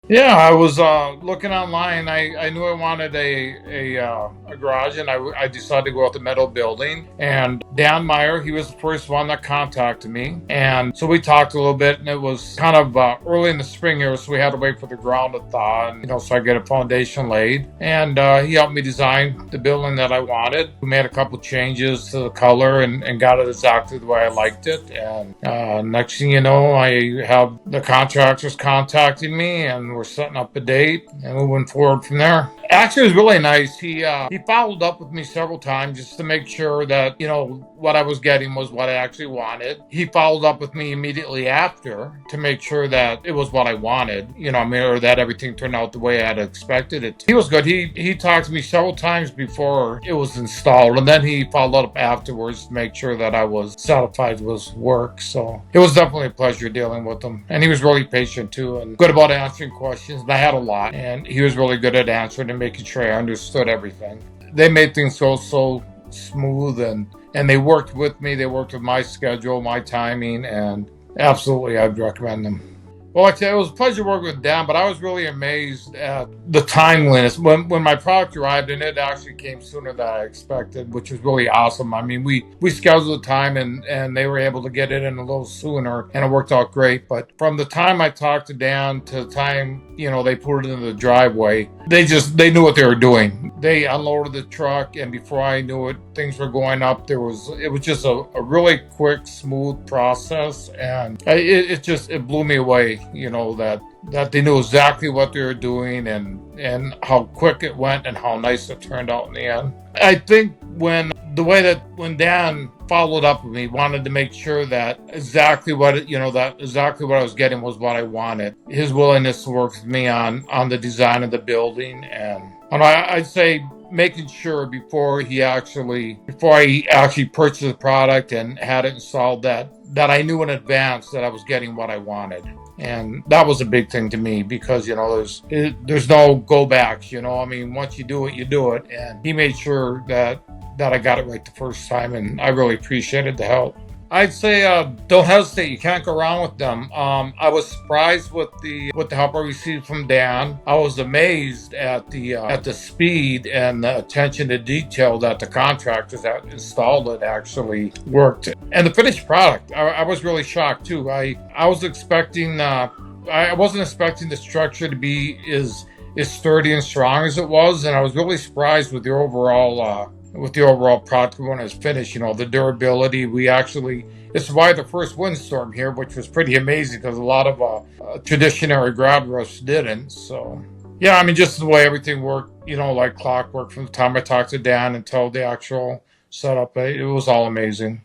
Yeah, I was looking online. I knew I wanted a garage, and I decided to go with the metal building. And Dan Meyer, he was the first one that contacted me, and so we talked a little bit. And it was kind of early in the spring here, so we had to wait for the ground to thaw, and so I get a foundation laid. And he helped me design the building that I wanted. We made a couple changes to the color and got it exactly the way I liked it. And next thing you know, I have the contractors contacting me, and we're setting up a date and moving forward from there. Actually, it was really nice. He followed up with me several times just to make sure that what I was getting was what I actually wanted. He followed up with me immediately after to make sure that it was what I wanted. I mean, or that everything turned out the way I had expected it to. He was good. He talked to me several times before it was installed, and then he followed up afterwards to make sure that I was satisfied with his work. So it was definitely a pleasure dealing with him, and he was really patient too, and good about answering questions. And I had a lot, and he was really good at answering and making sure I understood everything. They made things go so smooth, and they worked with me. They worked with my schedule, my timing, and absolutely, I'd recommend them. Well, like I said, it was a pleasure working with Dan, but I was really amazed at the timeliness. When my product arrived, and it actually came sooner than I expected, which was really awesome. I mean, we scheduled the time, and they were able to get it in a little sooner, and it worked out great. But from the time I talked to Dan to the time, they put it in the driveway, they knew what they were doing. They unloaded the truck, and before I knew it, things were going up. It was just a really quick, smooth process, and it blew me away. That they knew exactly what they were doing, and how quick it went, and how nice it turned out in the end. I think when Dan followed up with me, wanted to make sure that exactly what I was getting was what I wanted. His willingness to work with me on the design of the building, and I'd say making sure before I actually purchased the product and had it installed, that I knew in advance that I was getting what I wanted. And that was a big thing to me because there's no go backs. I mean, once you do it, you do it. And he made sure that I got it right the first time, and I really appreciated the help. I'd say don't hesitate. You can't go wrong with them. I was surprised with the help I received from Dan. I was amazed at the speed and the attention to detail that the contractors that installed it actually worked. And the finished product, I was really shocked too. I was expecting. I wasn't expecting the structure to be as sturdy and strong as it was, and I was really surprised with the overall product when it's finished. The durability. It survived the first windstorm here, which was pretty amazing because a lot of traditional grab rush didn't. So yeah, I mean, just the way everything worked, like clockwork from the time I talked to Dan until the actual setup, it was all amazing.